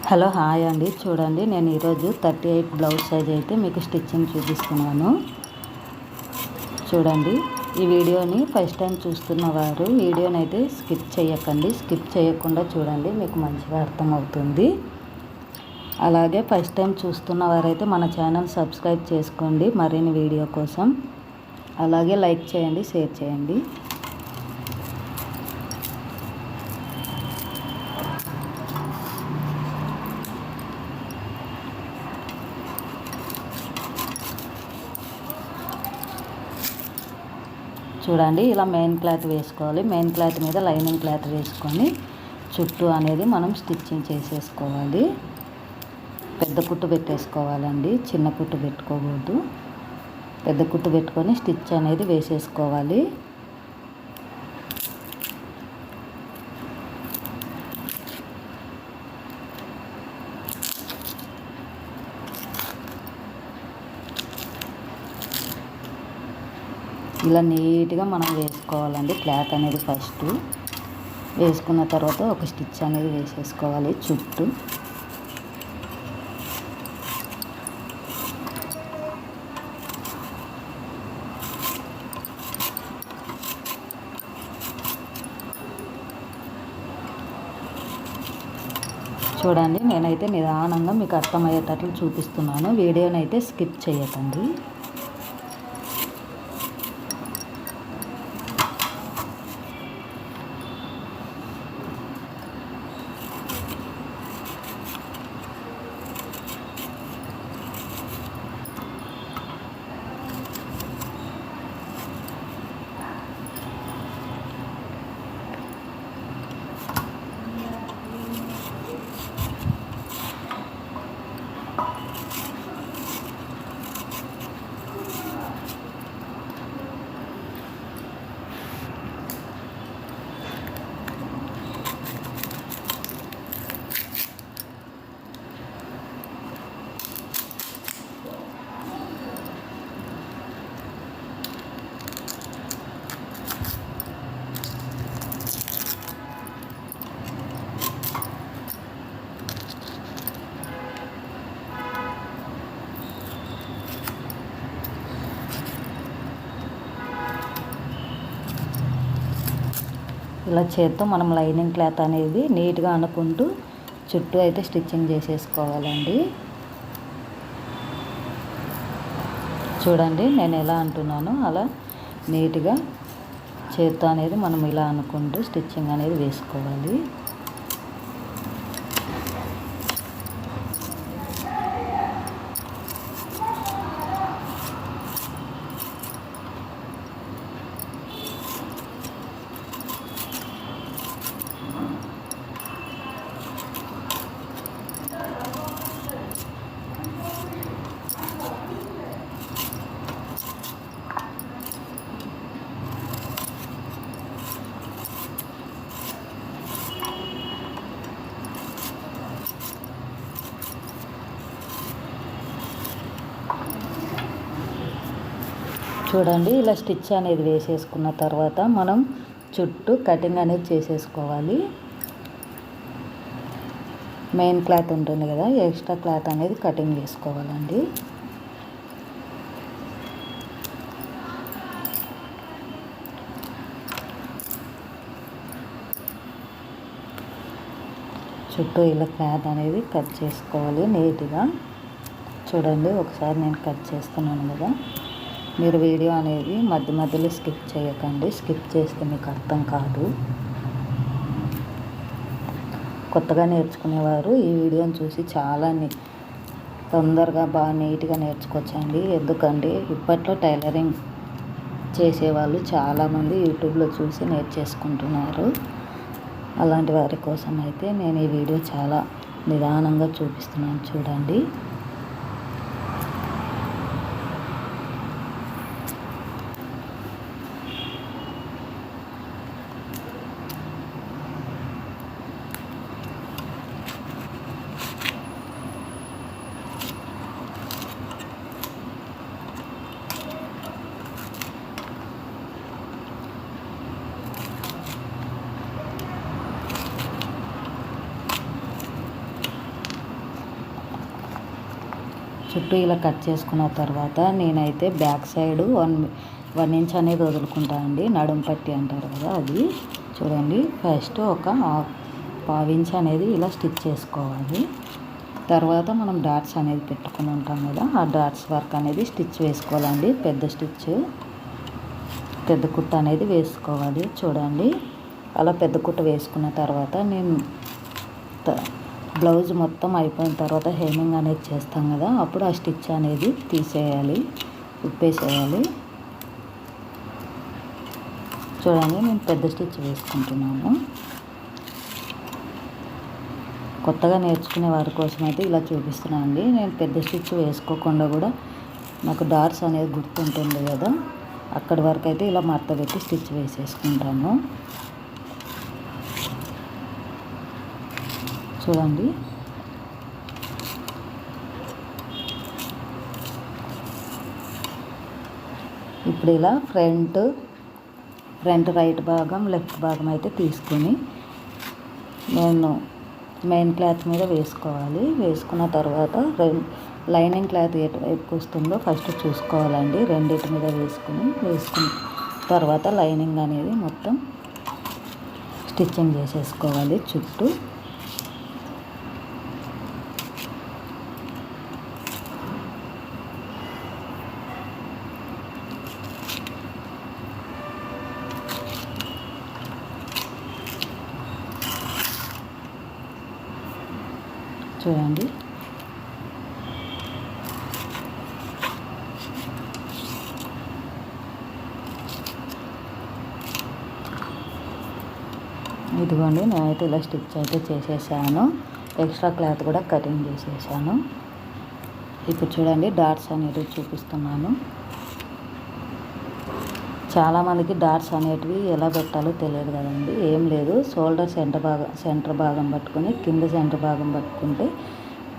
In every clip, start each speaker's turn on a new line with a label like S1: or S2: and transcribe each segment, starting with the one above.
S1: Hello hi అండి. చూడండి, నేను ఈరోజు 38 బ్లౌజ్ సైజ్ అయితే మీకు స్టిచ్చింగ్ చూపిస్తున్నాను. చూడండి, ఈ వీడియోని ఫస్ట్ టైం చూస్తున్న వారు వీడియోని అయితే స్కిప్ చేయకండి. స్కిప్ చేయకుండా చూడండి, మీకు మంచిగా అర్థమవుతుంది. అలాగే ఫస్ట్ టైం చూస్తున్న వారైతే మన ఛానల్ సబ్స్క్రైబ్ చేసుకోండి మరిన్ని వీడియో కోసం. అలాగే లైక్ చేయండి, షేర్ చేయండి. చూడండి, ఇలా మెయిన్ క్లాత్ వేసుకోవాలి. మెయిన్ క్లాత్ మీద లైనింగ్ క్లాత్ వేసుకొని చుట్టూ అనేది మనం స్టిచ్చింగ్ చేసేసుకోవాలి. పెద్ద కుట్టు పెట్టేసుకోవాలండి, చిన్న కుట్టు పెట్టుకోకూడదు. పెద్ద కుట్టు పెట్టుకొని స్టిచ్ అనేది వేసేసుకోవాలి. ఇలా నీట్గా మనం వేసుకోవాలండి. క్లాత్ అనేది ఫస్ట్ వేసుకున్న తర్వాత ఒక స్టిచ్ అనేది వేసేసుకోవాలి చుట్టూ. చూడండి, నేనైతే నిదానంగా మీకు అర్థమయ్యేటట్లు చూపిస్తున్నాను. వీడియోని అయితే స్కిప్ చేయకండి. ఇలా చేత్తో మనం లైనింగ్ క్లాత్ అనేది నీట్గా అనుకుంటూ చుట్టూ అయితే స్టిచ్చింగ్ చేసేసుకోవాలండి. చూడండి, నేను ఎలా అంటున్నానో అలా నీట్గా చేత్తో అనేది మనం ఇలా అనుకుంటూ స్టిచ్చింగ్ అనేది వేసుకోవాలి. చూడండి, ఇలా స్టిచ్ అనేది వేసేసుకున్న తర్వాత మనం చుట్టూ కటింగ్ అనేది చేసేసుకోవాలి. మెయిన్ క్లాత్ ఉంటుంది కదా, ఎక్స్ట్రా క్లాత్ అనేది కటింగ్ చేసుకోవాలండి. చుట్టూ ఇలా క్లాత్ అనేది కట్ చేసుకోవాలి నీట్గా. చూడండి, ఒకసారి నేను కట్ చేస్తున్నాను కదా. మీరు వీడియో అనేది మధ్య మధ్యలో స్కిప్ చేయకండి. స్కిప్ చేస్తే మీకు అర్థం కాదు. కొత్తగా నేర్చుకునేవారు ఈ వీడియోని చూసి చాలా తొందరగా బాగా నీట్గా నేర్చుకోవచ్చండి. ఎందుకంటే ఇప్పట్లో టైలరింగ్ చేసేవాళ్ళు చాలామంది యూట్యూబ్లో చూసి నేర్చేసుకుంటున్నారు. అలాంటి వారి కోసం అయితే నేను ఈ వీడియో చాలా నిదానంగా చూపిస్తున్నాను. చూడండి, చుట్టూ ఇలా కట్ చేసుకున్న తర్వాత నేనైతే బ్యాక్ సైడ్ 1 ఇంచ్ అనేది వదులుకుంటా అండి. నడుం పట్టి అంటారు కదా, అది చూడండి. ఫస్ట్ ఒక 1/2 ఇంచ్ అనేది ఇలా స్టిచ్ చేసుకోవాలి. తర్వాత మనం డాట్స్ అనేది పెట్టుకుని ఉంటాం కదా, ఆ డాట్స్ వర్క్ అనేది స్టిచ్ వేసుకోవాలండి. పెద్ద కుట్ట అనేది వేసుకోవాలి. చూడండి, అలా పెద్ద కుట్ట వేసుకున్న తర్వాత నేను బ్లౌజ్ మొత్తం అయిపోయిన తర్వాత హెమ్మింగ్ అనేది చేస్తాం కదా, అప్పుడు ఆ స్టిచ్ అనేది తీసేయాలి, ఉప్పేసేయాలి. చూడండి, నేను పెద్ద స్టిచ్ వేసుకుంటున్నాను. కొత్తగా నేర్చుకునే వారి కోసం అయితే ఇలా చూపిస్తున్నాను అండి. నేను పెద్ద స్టిచ్ వేసుకోకుండా కూడా నాకు డాట్స్ అనేది గుర్తుంటుంది కదా, అక్కడి వరకు అయితే ఇలా మడత పెట్టి స్టిచ్ వేసేసుకుంటాను. చూడండి, ఇప్పుడు ఇలా ఫ్రంట్ రైట్ భాగం లెఫ్ట్ భాగం అయితే తీసుకొని నేను మెయిన్ క్లాత్ మీద వేసుకోవాలి. వేసుకున్న తర్వాత లైనింగ్ క్లాత్ ఎటువైపుకి వస్తుందో ఫస్ట్ చూసుకోవాలండి. రెండింటి మీద వేసుకున్న తర్వాత లైనింగ్ అనేది మొత్తం స్టిచ్చింగ్ చేసేసుకోవాలి చుట్టూ. చూడండి, ఇదిగోండి, నేనైతే ఇలా స్టిచ్ అయితే చేసేసాను. ఎక్స్ట్రా క్లాత్ కూడా కటింగ్ చేసేసాను. ఇప్పుడు చూడండి, డాట్స్ అనేవి చూపిస్తున్నాను. చాలామందికి డాట్స్ అనేటివి ఎలా పెట్టాలో తెలియదు కదండి. ఏం లేదు, షోల్డర్ సెంటర్ భాగం పట్టుకొని కింద సెంటర్ భాగం పట్టుకుంటే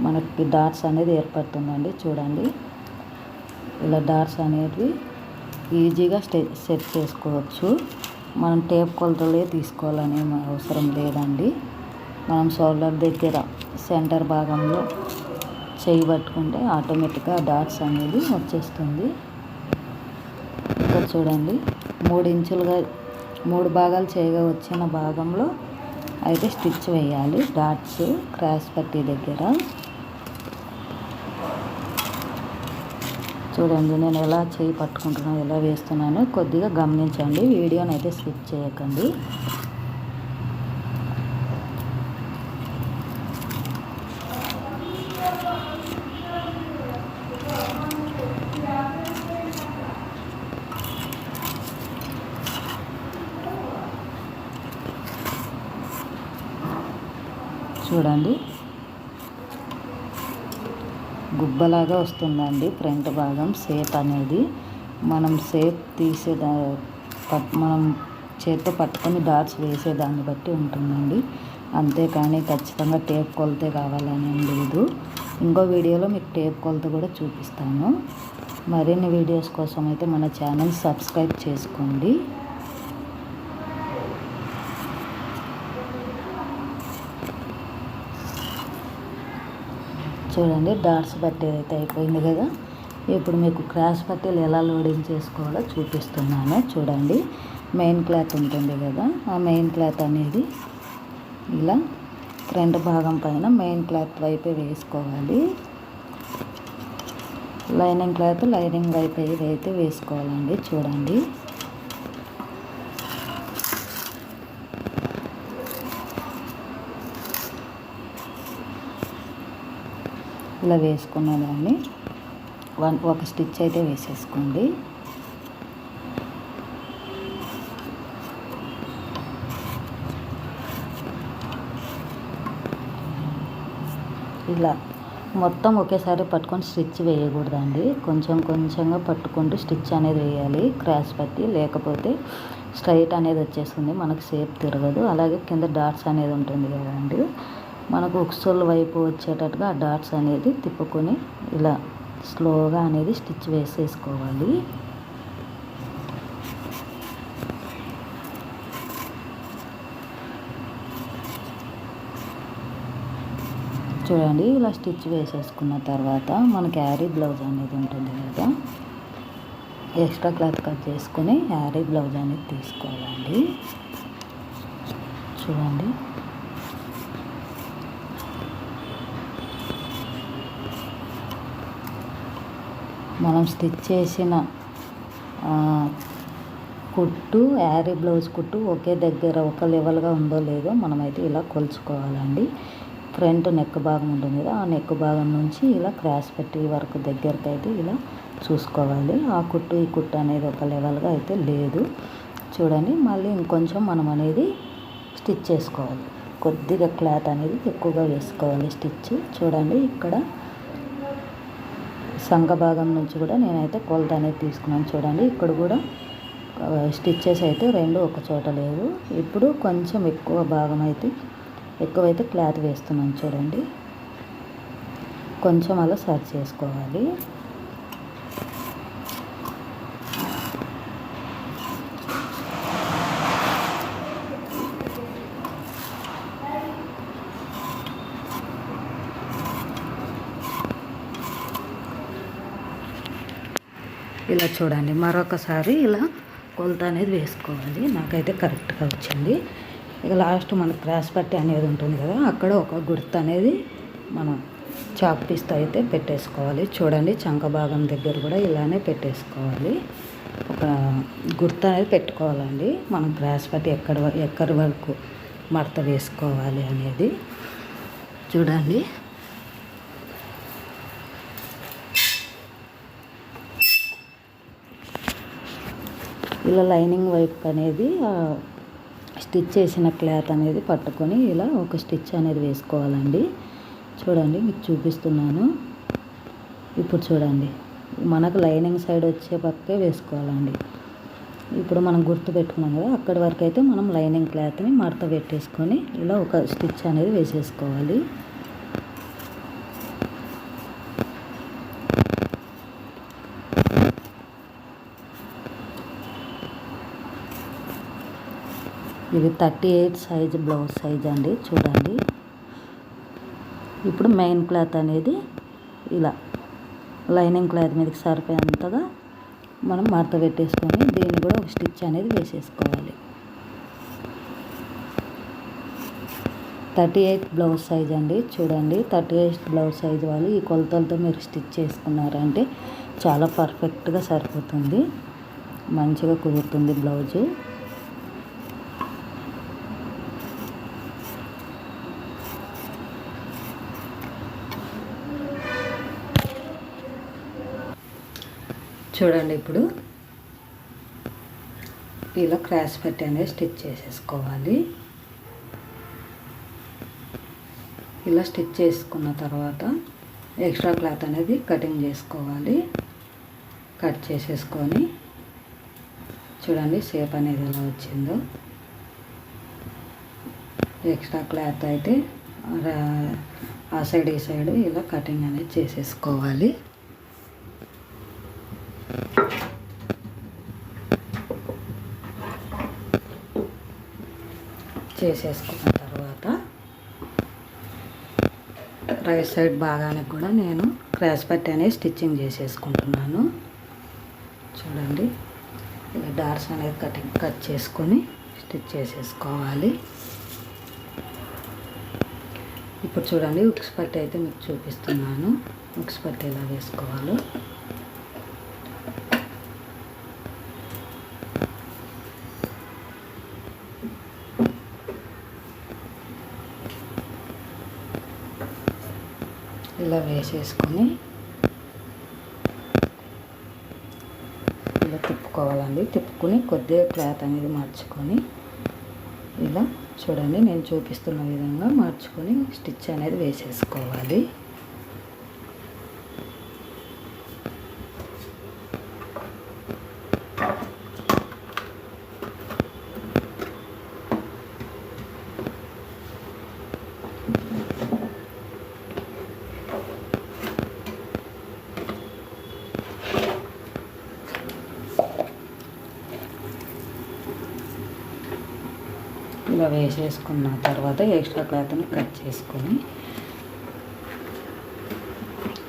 S1: మనకి డాట్స్ అనేది ఏర్పడుతుందండి. చూడండి, ఇలా డాట్స్ అనేటివి ఈజీగా సెట్ చేసుకోవచ్చు. మనం టేప్ కొలతలే తీసుకోవాలనే అవసరం లేదండి. మనం షోల్డర్ దగ్గర సెంటర్ భాగంలో చేయి పట్టుకుంటే ఆటోమేటిక్గా డాట్స్ అనేది వచ్చేస్తుంది. ఇక్కడ చూడండి, 3 ఇంచులుగా 3 భాగాలు చేయగా వచ్చిన భాగంలో అయితే స్టిచ్ వేయాలి. డాట్స్ క్రాస్ పట్టీ దగ్గర చూడండి, నేను ఎలా చేయి పట్టుకుంటున్నాను, ఎలా వేస్తున్నానో కొద్దిగా గమనించండి. వీడియోని అయితే స్కిప్ చేయకండి. చూడండి, గుబ్బలాగా వస్తుందండి ఫ్రంట్ భాగం షేప్ అనేది. మనం షేప్ మనం చేతితో పట్టుకొని డాట్స్ వేసేదాన్ని బట్టి ఉంటుందండి. అంతేకాని ఖచ్చితంగా టేప్ కొలతే కావాలని లేదు. ఇంకో వీడియోలో మీకు టేప్ కొలత కూడా చూపిస్తాను. మరిన్ని వీడియోస్ కోసం అయితే మన ఛానల్ సబ్స్క్రైబ్ చేసుకోండి. చూడండి, డాట్స్ పట్టీ అయితే అయిపోయింది కదా. ఇప్పుడు మీకు క్రాస్ పట్టీలు ఎలా లోడింగ్ చేసుకోవాలో చూపిస్తున్నాను. చూడండి, మెయిన్ క్లాత్ ఉంటుంది కదా, ఆ మెయిన్ క్లాత్ అనేది ఇలా ఫ్రంట్ భాగం పైన మెయిన్ క్లాత్ వైపే వేసుకోవాలి. లైనింగ్ క్లాత్ లైనింగ్ వైపు అయితే వేసుకోవాలండి. చూడండి, ఇలా వేసుకున్న దాన్ని ఒక స్టిచ్ అయితే వేసేసుకోండి. ఇలా మొత్తం ఒకేసారి పట్టుకొని స్టిచ్ వేయకూడదండి. కొంచెం కొంచెంగా పట్టుకుంటూ స్టిచ్ అనేది వేయాలి క్రాస్ పట్టి, లేకపోతే స్ట్రైట్ అనేది వచ్చేస్తుంది, మనకు షేప్ తిరగదు. అలాగే కింద డాట్స్ అనేది ఉంటుంది కదండి, మనకు ఉక్సుల వైపు వచ్చేటట్టుగా ఆ డాట్స్ అనేది తిప్పుకొని ఇలా స్లోగా అనేది స్టిచ్ వేసేసుకోవాలి. చూడండి ఇలా స్టిచ్ వేసేసుకున్న తర్వాత మనకి యారీ బ్లౌజ్ అనేది ఉంటుంది కదా, ఎక్స్ట్రా క్లాత్ కట్ చేసుకొని యారీ బ్లౌజ్ అనేది తీసుకోవాలండి. చూడండి మనం స్టిచ్ చేసిన కుట్టు యారీ బ్లౌజ్ కుట్టు ఒకే దగ్గర ఒక లెవెల్గా ఉందో లేదో మనమైతే ఇలా కొలుచుకోవాలండి. ఫ్రంట్ నెక్ భాగం ఉంటుంది కదా, ఆ నెక్ భాగం నుంచి ఇలా క్రాస్ పెట్టి వరకు దగ్గరికి అయితే ఇలా చూసుకోవాలి. ఆ కుట్టు ఈ కుట్టు అనేది ఒక లెవెల్గా అయితే లేదు. చూడండి మళ్ళీ ఇంకొంచెం మనం అనేది స్టిచ్ చేసుకోవాలి. కొద్దిగా క్లాత్ అనేది ఎక్కువగా వేసుకోవాలి స్టిచ్. చూడండి ఇక్కడ సంఖ భాగం నుంచి కూడా నేనైతే కొలత అనేది తీసుకున్నాను. చూడండి ఇక్కడ కూడా స్టిచ్చెస్ అయితే రెండు ఒక చోట లేవు. ఇప్పుడు కొంచెం ఎక్కువ భాగం అయితే ఎక్కువైతే క్లాత్ వేస్తున్నాను. చూడండి కొంచెం అలా సర్చ్ చేసుకోవాలి. ఇలా చూడండి మరొకసారి ఇలా కొలత అనేది వేసుకోవాలి. నాకైతే కరెక్ట్గా వచ్చింది. ఇక లాస్ట్ మనకు క్రాస్ పట్టి అనేది ఉంటుంది కదా, అక్కడ ఒక గుర్తు అనేది మనం చాక్ పీస్తో అయితే పెట్టేసుకోవాలి. చూడండి చంక భాగం దగ్గర కూడా ఇలానే పెట్టేసుకోవాలి. ఒక గుర్తు అనేది పెట్టుకోవాలండి. మనం క్రాస్ పట్టి ఎక్కడి వరకు మడత వేసుకోవాలి అనేది. చూడండి ఇలా లైనింగ్ వైపు అనేది స్టిచ్ చేసిన క్లాత్ అనేది పట్టుకొని ఇలా ఒక స్టిచ్ అనేది వేసుకోవాలండి. చూడండి మీకు చూపిస్తున్నాను. ఇప్పుడు చూడండి మనకు లైనింగ్ సైడ్ వచ్చే పక్కే వేసుకోవాలండి. ఇప్పుడు మనం గుర్తు పెట్టుకున్నాం కదా, అక్కడి వరకు అయితే మనం లైనింగ్ క్లాత్ని మడత పెట్టేసుకొని ఇలా ఒక స్టిచ్ అనేది వేసేసుకోవాలి. ఇది 38 సైజు బ్లౌజ్ సైజ్ అండి. చూడండి ఇప్పుడు మెయిన్ క్లాత్ అనేది ఇలా లైనింగ్ క్లాత్ మీదకి సరిపోయేంతగా మనం మడత పెట్టేసుకొని దీన్ని కూడా ఒక స్టిచ్ అనేది వేసేసుకోవాలి. 38 బ్లౌజ్ సైజ్ అండి. చూడండి 38 బ్లౌజ్ సైజ్ వాళ్ళు ఈ కొలతలతో మీరు స్టిచ్ చేసుకున్నారంటే చాలా పర్ఫెక్ట్గా సరిపోతుంది, మంచిగా కుదురుతుంది బ్లౌజు. చూడండి ఇప్పుడు ఇలా క్రాస్ పెట్టి అనేది స్టిచ్ చేసేసుకోవాలి. ఇలా స్టిచ్ చేసుకున్న తర్వాత ఎక్స్ట్రా క్లాత్ అనేది కటింగ్ చేసుకోవాలి. కట్ చేసేసుకొని చూడండి షేప్ అనేది ఎలా వచ్చిందో. ఎక్స్ట్రా క్లాత్ అయితే ఆ సైడ్ ఈ సైడ్ ఇలా కటింగ్ అనేది చేసేసుకోవాలి. చేసేసుకున్న తర్వాత రైట్ సైడ్ భాగానికి కూడా నేను క్రాస్ పట్టి అనేది స్టిచ్చింగ్ చేసేసుకుంటున్నాను. చూడండి ఇలా డార్స్ అనేది కట్ చేసుకొని స్టిచ్ చేసేసుకోవాలి. ఇప్పుడు చూడండి ఉక్స్ పట్టి అయితే మీకు చూపిస్తున్నాను. ఉక్స్ పట్టి ఎలా వేసుకోవాలో. ఇలా వేసేసుకొని ఇలా తిప్పుకోవాలండి. తిప్పుకొని కొద్దిగా క్లాత్ అనేది మార్చుకొని ఇలా చూడండి నేను చూపిస్తున్న విధంగా మార్చుకొని స్టిచ్ అనేది వేసేసుకోవాలి. ఇలా వేసేసుకున్న తర్వాత ఎక్స్ట్రా క్లాత్ని కట్ చేసుకొని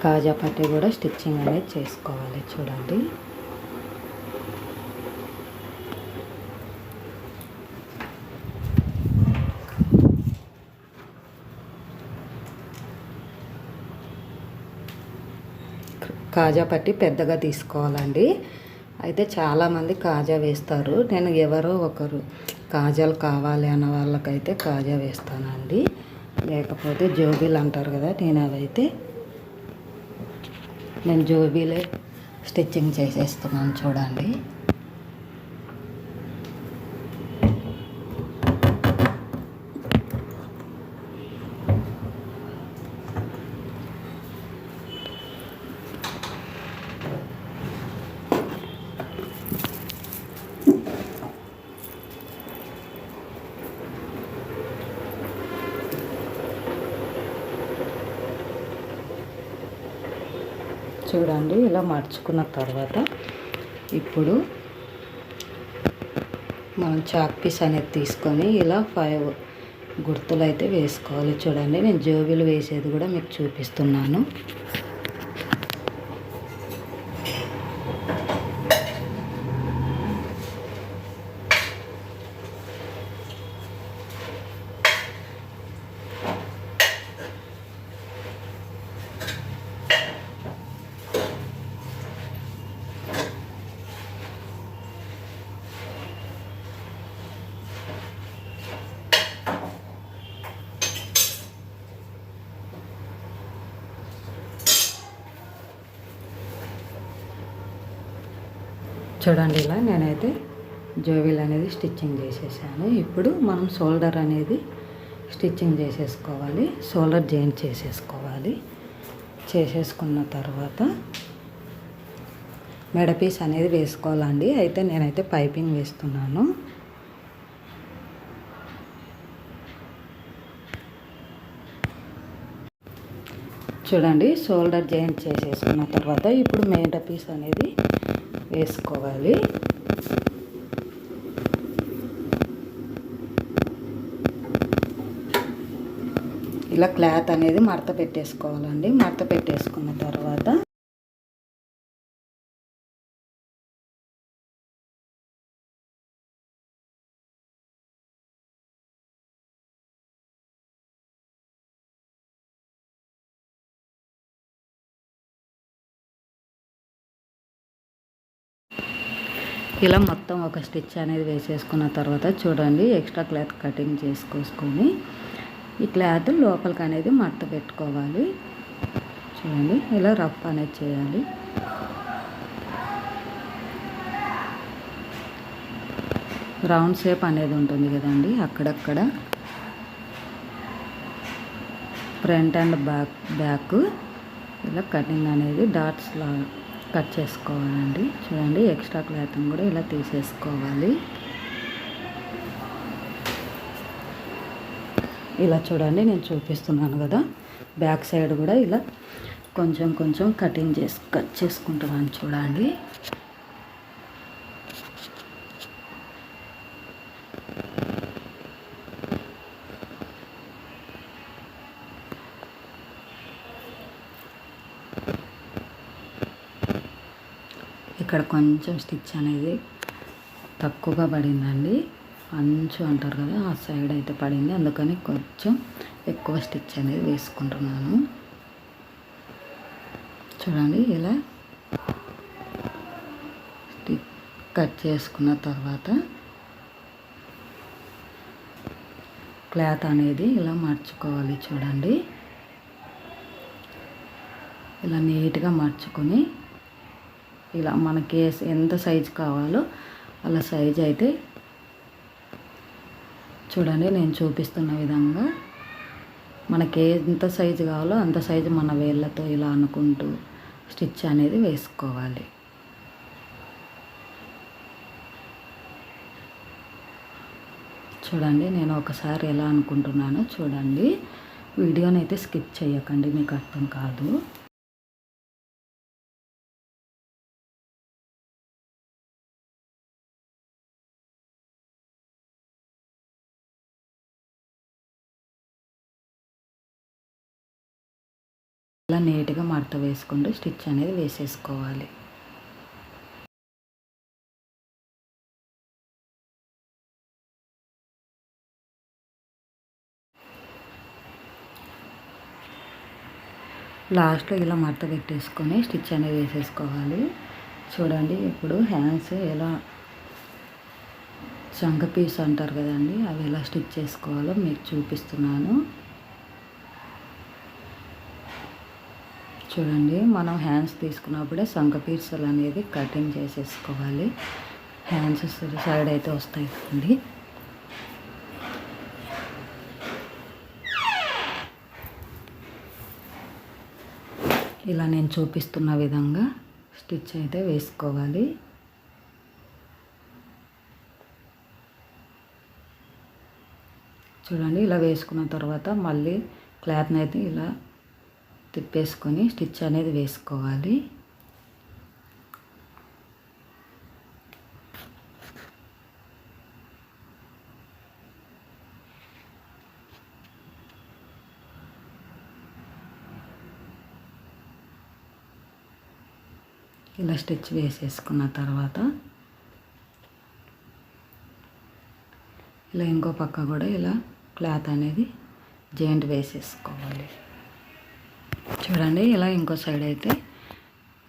S1: కాజా పట్టి కూడా స్టిచ్చింగ్ అనేది చేసుకోవాలి. చూడండి, కాజా పట్టి పెద్దగా తీసుకోవాలండి. అయితే చాలామంది కాజా వేస్తారు. నేను ఎవరో ఒకరు కాజాలు కావాలి అన్న వాళ్ళకైతే కాజా వేస్తానండి. లేకపోతే జోబీలు అంటారు కదా, నేను జోబీలే స్టిచ్చింగ్ చేసేస్తున్నాను. చూడండి, చూడండి ఇలా మడుచుకున్న తర్వాత ఇప్పుడు మనం చాక్ పీస్ అనేది తీసుకొని ఇలా 5 గుర్తులు అయితే వేసుకోవాలి. చూడండి, నేను జోబీలు వేసేది కూడా మీకు చూపిస్తున్నాను. చూడండి, ఇలా నేనైతే జోబీలు అనేది స్టిచ్చింగ్ చేసేసాను. ఇప్పుడు మనం షోల్డర్ అనేది స్టిచ్చింగ్ చేసేసుకోవాలి. షోల్డర్ జాయింట్ చేసేసుకోవాలి. చేసేసుకున్న తర్వాత మెడ పీస్ అనేది వేసుకోవాలండి. అయితే నేనైతే పైపింగ్ వేస్తున్నాను. చూడండి, షోల్డర్ జాయింట్ చేసేసుకున్న తర్వాత ఇప్పుడు మెడ పీస్ అనేది వేసుకోవాలి. ఇలా క్లాత్ అనేది మడత పెట్టేసుకోవాలండి. మడత పెట్టేసుకున్న తర్వాత ఇలా మొత్తం ఒక స్టిచ్ అనేది వేసేసుకున్న తర్వాత చూడండి, ఎక్స్ట్రా క్లాత్ కటింగ్ చేసుకొని ఈ క్లాత్ లోపలికి అనేది మడత పెట్టుకోవాలి. చూడండి, ఇలా రఫ్ అనేది చేయాలి. రౌండ్ షేప్ అనేది ఉంటుంది కదండి, అక్కడక్కడ ఫ్రంట్ అండ్ బ్యాక్ ఇలా కటింగ్ అనేది డాట్స్లా కట్ చేసుకోవాలండి. చూడండి, ఎక్స్ట్రా క్లాత్ని కూడా ఇలా తీసేసుకోవాలి. ఇలా చూడండి, నేను చూపిస్తున్నాను కదా, బ్యాక్ సైడ్ కూడా ఇలా కొంచెం కొంచెం కట్ చేసుకుంటున్నాను. చూడండి, ఇక్కడ కొంచెం స్టిచ్ అనేది తక్కువగా పడిందండి. అంచు అంటారు కదా, ఆ సైడ్ అయితే పడింది. అందుకని కొంచెం ఎక్కువ స్టిచ్ అనేది వేసుకుంటున్నాను. చూడండి, ఇలా స్టిచ్ కట్ చేసుకున్న తర్వాత క్లాత్ అనేది ఇలా మర్చుకోవాలి. చూడండి, ఇలా నీట్గా మర్చుకొని ఇలా మనకి ఎంత సైజు కావాలో అలా సైజు అయితే చూడండి, నేను చూపిస్తున్న విధంగా మనకి ఎంత సైజు కావాలో అంత సైజు మన వేళ్ళతో ఇలా అనుకుంటూ స్టిచ్ అనేది వేసుకోవాలి. చూడండి, నేను ఒకసారి ఎలా అనుకుంటున్నానో చూడండి. వీడియోని అయితే స్కిప్ చేయకండి, మీకు అర్థం కాదు. ఇలా నీట్గా మడత వేసుకుంటూ స్టిచ్ అనేది వేసేసుకోవాలి. లాస్ట్లో ఇలా మడత పెట్టేసుకొని స్టిచ్ అనేది వేసేసుకోవాలి. చూడండి ఇప్పుడు హ్యాండ్స్ ఎలా చంక పీస్ అంటారు కదండి, అవి ఎలా స్టిచ్ చేసుకోవాలో మీకు చూపిస్తున్నాను. చూడండి, మనం హ్యాండ్స్ తీసుకున్నప్పుడే చంక పీసులు అనేది కటింగ్ చేసేసుకోవాలి. హ్యాండ్స్ సైడ్ అయితే వస్తాయి కదండి. ఇలా నేను చూపిస్తున్న విధంగా స్టిచ్ అయితే వేసుకోవాలి. చూడండి, ఇలా వేసుకున్న తర్వాత మళ్ళీ క్లాత్ని అయితే ఇలా తిప్పేసుకొని స్టిచ్ అనేది వేసుకోవాలి. ఇలా స్టిచ్ వేసేసుకున్న తర్వాత ఇలా ఇంకో పక్క కూడా ఇలా క్లాత్ అనేది జాయింట్ వేసేసుకోవాలి. చూడండి, ఇలా ఇంకో సైడ్ అయితే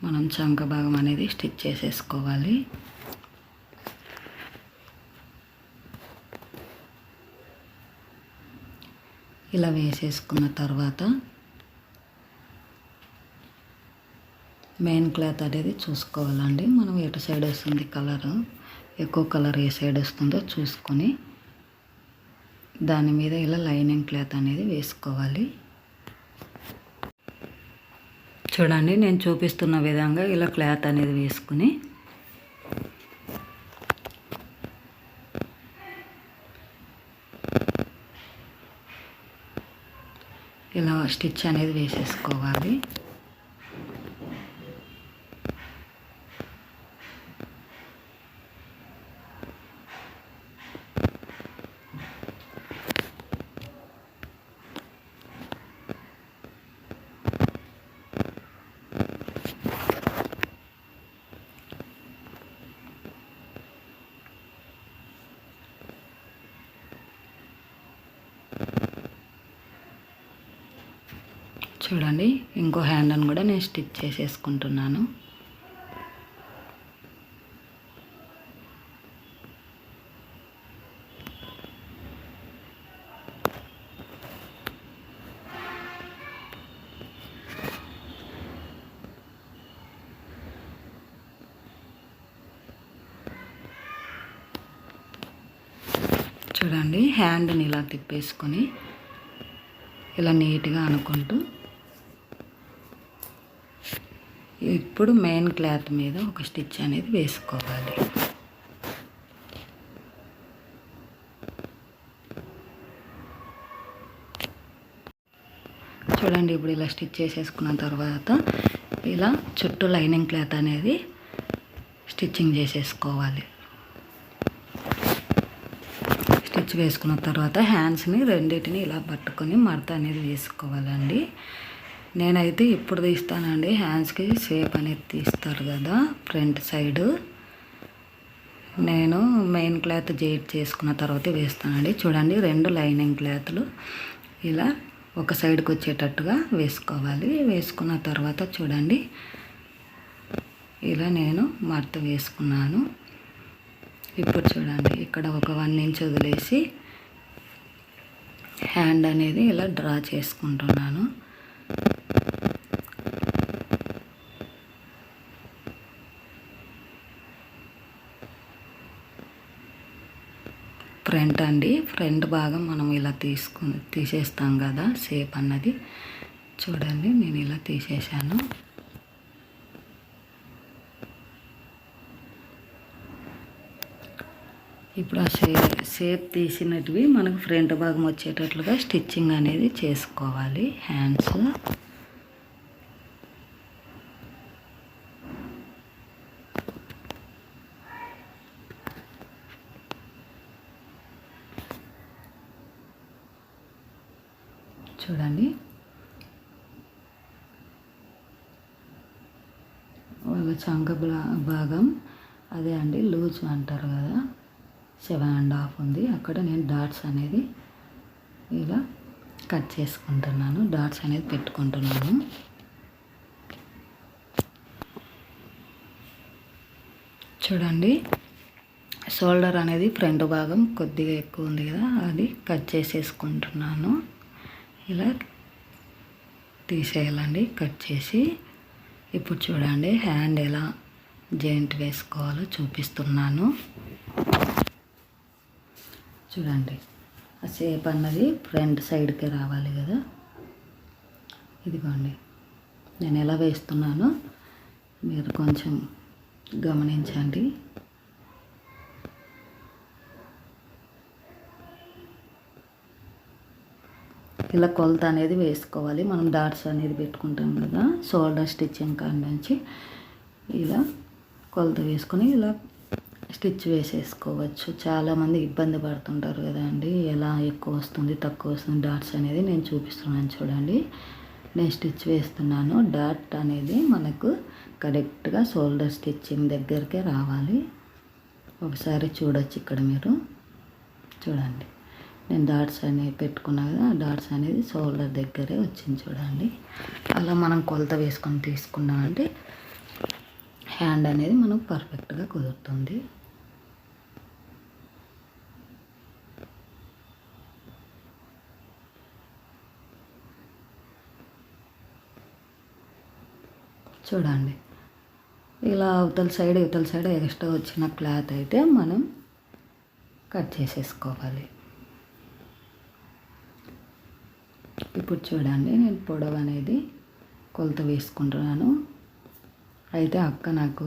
S1: మనం చంక భాగం అనేది స్టిచ్ చేసేసుకోవాలి. ఇలా వేసేసుకున్న తర్వాత మెయిన్ క్లాత్ అనేది చూసుకోవాలండి. మనం ఎటు సైడ్ వస్తుంది కలర్, ఎక్కువ కలర్ ఏ సైడ్ వస్తుందో చూసుకొని దాని మీద ఇలా లైనింగ్ క్లాత్ అనేది వేసుకోవాలి. చూడండి, నేను చూపిస్తున్న విధంగా ఇలా క్లాత్ అనేది వేసుకుని ఇలా స్టిచ్ అనేది వేసేసుకోవాలి. చూడండి, ఇంకో హ్యాండ్ని కూడా నేను స్టిచ్ చేసేసుకుంటున్నాను. చూడండి, హ్యాండ్ని ఇలా తిప్పేసుకొని ఇలా నీట్గా అనుకుంటూ ఇప్పుడు మెయిన్ క్లాత్ మీద ఒక స్టిచ్ అనేది వేసుకోవాలి. చూడండి, ఇప్పుడు ఇలా స్టిచ్ చేసేసుకున్న తర్వాత ఇలా చుట్టూ లైనింగ్ క్లాత్ అనేది స్టిచ్చింగ్ చేసేసుకోవాలి. స్టిచ్ వేసుకున్న తర్వాత హ్యాండ్స్ని రెండింటిని ఇలా పట్టుకొని మడత అనేది వేసుకోవాలండి. నేనైతే ఇప్పుడు తీస్తానండి, హ్యాండ్స్కి షేప్ అనేది తీస్తారు కదా ఫ్రంట్ సైడు. నేను మెయిన్ క్లాత్ జాయింట్ చేసుకున్న తర్వాత వేస్తానండి. చూడండి, రెండు లైనింగ్ క్లాత్లు ఇలా ఒక సైడ్కి వచ్చేటట్టుగా వేసుకోవాలి. వేసుకున్న తర్వాత చూడండి, ఇలా నేను మడత వేసుకున్నాను. ఇప్పుడు చూడండి, ఇక్కడ ఒక 1 ఇంచ్ వదిలేసి హ్యాండ్ అనేది ఇలా డ్రా చేసుకుంటున్నాను. ఫ్రంట్ అండి, ఫ్రంట్ భాగం మనం ఇలా తీసేస్తాం కదా షేప్ అన్నది. చూడండి, నేను ఇలా తీసేసాను. ఇప్పుడు ఆ షేప్ తీసినటివి మనకు ఫ్రంట్ భాగం వచ్చేటట్లుగా స్టిచ్చింగ్ అనేది చేసుకోవాలి హ్యాండ్స్. చూడండి, చంక భాగం అదే అండి లూజ్ అంటారు కదా, 7.5 ఉంది. అక్కడ నేను డాట్స్ అనేది ఇలా కట్ చేసుకుంటున్నాను, డాట్స్ అనేది పెట్టుకుంటున్నాను. చూడండి, షోల్డర్ అనేది ఫ్రంట్ భాగం కొద్దిగా ఎక్కువ ఉంది కదా, అది కట్ చేసేసుకుంటున్నాను. ఇలా తీసేయాలండి కట్ చేసి. ఇప్పుడు చూడండి హ్యాండ్ ఎలా జాయింట్ వేసుకోవాలో చూపిస్తున్నాను. చూడండి, ఆ షేప్ అన్నది ఫ్రంట్ సైడ్కి రావాలి కదా. ఇదిగోండి నేను ఎలా వేస్తున్నానో మీరు కొంచెం గమనించండి. ఇలా కొలత అనేది వేసుకోవాలి. మనం డాట్స్ అనేది పెట్టుకుంటాం కదా, షోల్డర్ స్టిచ్చింగ్ కాడ నుంచి ఇలా కొలత వేసుకొని ఇలా స్టిచ్ వేసేసుకోవచ్చు. చాలామంది ఇబ్బంది పడుతుంటారు కదా అండి, ఎలా ఎక్కువ వస్తుంది తక్కువ వస్తుంది డాట్స్ అనేది నేను చూపిస్తున్నాను. చూడండి, నేను స్టిచ్ వేస్తున్నాను. డాట్ అనేది మనకు కరెక్ట్గా షోల్డర్ స్టిచ్చింగ్ దగ్గరికే రావాలి. ఒకసారి చూడొచ్చు ఇక్కడ మీరు చూడండి, నేను డాట్స్ అనేవి పెట్టుకున్నా కదా, ఆ డాట్స్ అనేది షోల్డర్ దగ్గరే వచ్చింది. చూడండి, అలా మనం కొలత వేసుకొని తీసుకున్నామంటే హ్యాండ్ అనేది మనకు పర్ఫెక్ట్గా కుదురుతుంది. చూడండి, ఇలా అవతల సైడ్ ఎక్స్ట్రా వచ్చిన క్లాత్ అయితే మనం కట్ చేసేసుకోవాలి. ఇప్పుడు చూడండి, నేను పొడవు అనేది కొలత వేసుకుంటున్నాను. అయితే అక్క నాకు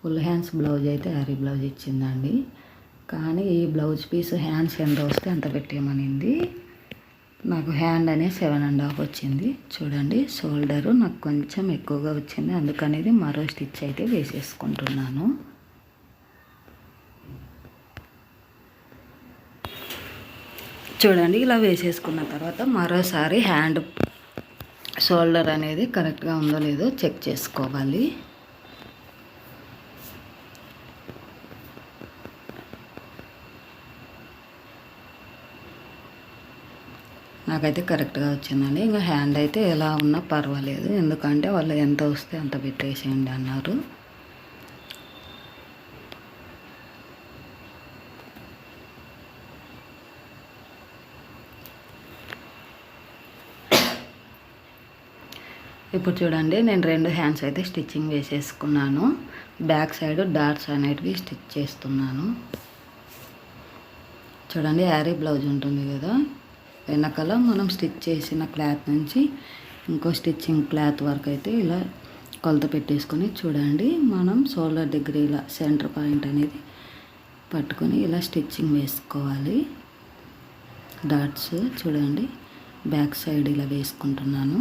S1: ఫుల్ హ్యాండ్స్ బ్లౌజ్ అయితే యారీ బ్లౌజ్ ఇచ్చిందండి. కానీ ఈ బ్లౌజ్ పీస్ హ్యాండ్స్ ఎంత వస్తే అంత పెట్టేయమనింది. నాకు హ్యాండ్ అనేది 7.5 వచ్చింది. చూడండి, షోల్డరు నాకు కొంచెం ఎక్కువగా వచ్చింది, అందుకనేది మరో స్టిచ్ అయితే వేసేసుకుంటున్నాను. చూడండి, ఇలా వేసేసుకున్న తర్వాత మరోసారి హ్యాండ్ షోల్డర్ అనేది కరెక్ట్గా ఉందో లేదో చెక్ చేసుకోవాలి. నాకైతే కరెక్ట్గా వచ్చిందండి. ఇంకా హ్యాండ్ అయితే ఎలా ఉన్నా పర్వాలేదు, ఎందుకంటే వాళ్ళు ఎంత వస్తే అంత పెట్టేసేయండి అన్నారు. ఇప్పుడు చూడండి, నేను 2 హ్యాండ్స్ అయితే స్టిచ్చింగ్ వేసేసుకున్నాను. బ్యాక్ సైడ్ డాట్స్ అనేటివి స్టిచ్ చేస్తున్నాను. చూడండి, యారీ బ్లౌజ్ ఉంటుంది కదా, వెనకాల మనం స్టిచ్ చేసిన క్లాత్ నుంచి ఇంకో స్టిచ్చింగ్ క్లాత్ వరకు అయితే ఇలా కొలత పెట్టేసుకొని చూడండి, మనం షోల్డర్ దగ్గర ఇలా సెంటర్ పాయింట్ అనేది పట్టుకొని ఇలా స్టిచ్చింగ్ వేసుకోవాలి. డాట్స్ చూడండి, బ్యాక్ సైడ్ ఇలా వేసుకుంటున్నాను.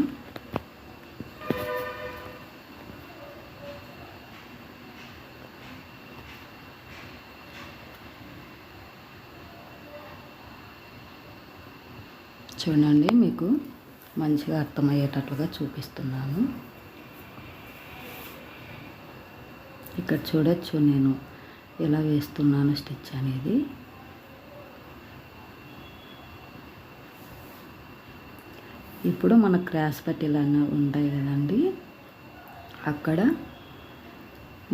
S1: చూడండి, మీకు మంచిగా అర్థమయ్యేటట్లుగా చూపిస్తున్నాను. ఇక్కడ చూడొచ్చు నేను ఎలా వేస్తున్నాను స్టిచ్ అనేది. ఇప్పుడు మన క్రాస్ పట్టీలు ఉంటాయి కదండి, అక్కడ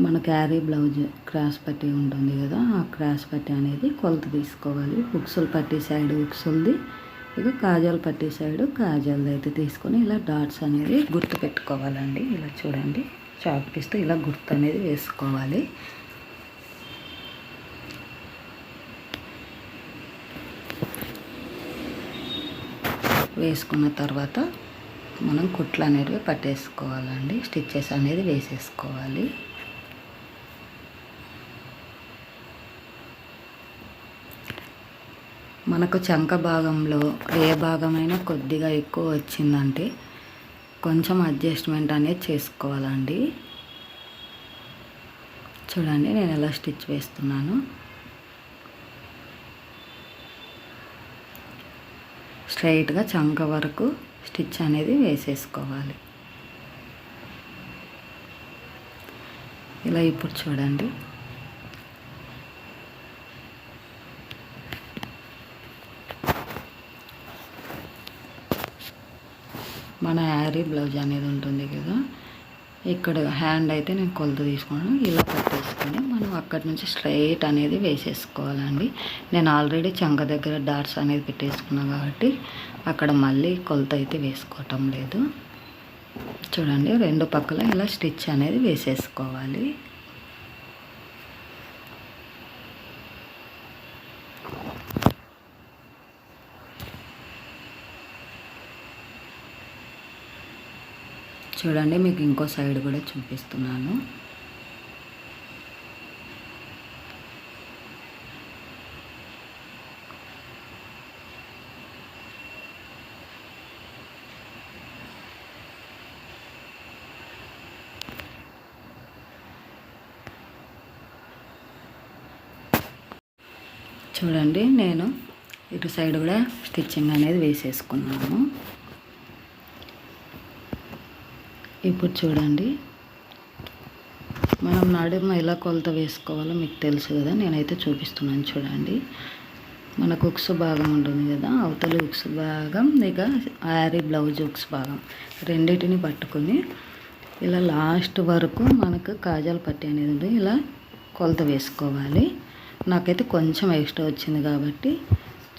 S1: మన క్యారీ బ్లౌజ్ క్రాస్ పట్టీ ఉంటుంది కదా, ఆ క్రాస్ పట్టీ అనేది కొలత తీసుకోవాలి. ఉక్సుల పట్టీ సైడ్ ఉక్సులది, ఇక కాజల్ పట్టీ సైడు కాజల్ది అయితే తీసుకొని ఇలా డాట్స్ అనేది గుర్తు పెట్టుకోవాలండి. ఇలా చూడండి, చాక్ పీస్తో ఇలా గుర్తు అనేది వేసుకోవాలి. వేసుకున్న తర్వాత మనం కుట్లు అనేవి పట్టేసుకోవాలండి, స్టిచ్చెస్ అనేది వేసేసుకోవాలి. మనకు చంక భాగంలో ఏ భాగమైనా కొద్దిగా ఎక్కువ వచ్చిందంటే కొంచెం అడ్జస్ట్మెంట్ అనేది చేసుకోవాలండి. చూడండి, నేను ఎలా స్టిచ్ వేస్తున్నాను. స్ట్రైట్గా చంక వరకు స్టిచ్ అనేది వేసేసుకోవాలి. ఇలా ఇప్పుడు చూడండి. మన హ్యారీ బ్లౌజ్ అనేది ఉంటుంది కదా, ఇక్కడ హ్యాండ్ అయితే నేను కొలత తీసుకున్నాను. ఇలా పట్టేసుకొని మనం అక్కడి నుంచి స్ట్రైట్ అనేది వేసేసుకోవాలండి. నేను ఆల్రెడీ చంక దగ్గర డాట్స్ అనేది పెట్టేసుకున్నాను కాబట్టి అక్కడ మళ్ళీ కొలత అయితే వేసుకోవటం లేదు. చూడండి, రెండు పక్కల ఇలా స్టిచ్ అనేది వేసేసుకోవాలి. చూడండి, మీకు ఇంకో సైడ్ కూడా చూపిస్తున్నాను. చూడండి, నేను ఇటు సైడ్ కూడా స్టిచ్చింగ్ అనేది వేసేసుకున్నాను. ఇప్పుడు చూడండి, మనం నడుమ ఎలా కొలత వేసుకోవాలో మీకు తెలుసు కదా, నేనైతే చూపిస్తున్నాను. చూడండి, మనకు ఉక్స్ భాగం ఉంటుంది కదా, అవతలి ఉక్స్ భాగం, ఇక హ్యారీ బ్లౌజ్ ఉక్స్ భాగం రెండింటిని పట్టుకొని ఇలా లాస్ట్ వరకు మనకు కాజాల పట్టి అనేది ఉంటుంది, ఇలా కొలత వేసుకోవాలి. నాకైతే కొంచెం ఎక్స్ట్రా వచ్చింది కాబట్టి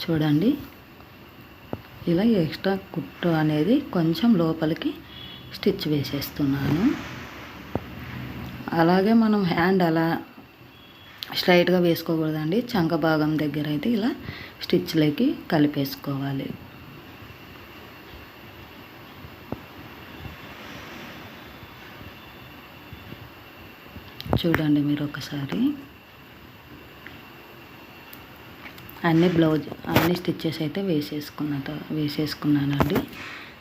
S1: చూడండి, ఇలా ఎక్స్ట్రా కుట్టు అనేది కొంచెం లోపలికి స్టిచ్ వేసేస్తున్నాను. అలాగే మనం హ్యాండ్ అలా స్ట్రైట్గా వేసుకోకూడదండి. చంక భాగం దగ్గర అయితే ఇలా స్టిచ్లోకి కలిపేసుకోవాలి. చూడండి, మీరు ఒకసారి అన్ని స్టిచ్చెస్ అయితే వేసేసుకున్నానండి.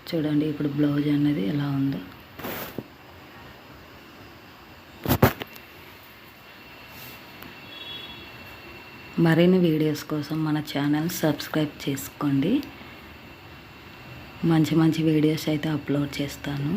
S1: చూడండి, ఇప్పుడు బ్లౌజ్ అనేది ఎలా ఉందో. మరిన్ని వీడియోస్ కోసం మన ఛానల్ సబ్స్క్రైబ్ చేసుకోండి. మంచి మంచి వీడియోస్ అయితే అప్లోడ్ చేస్తాను.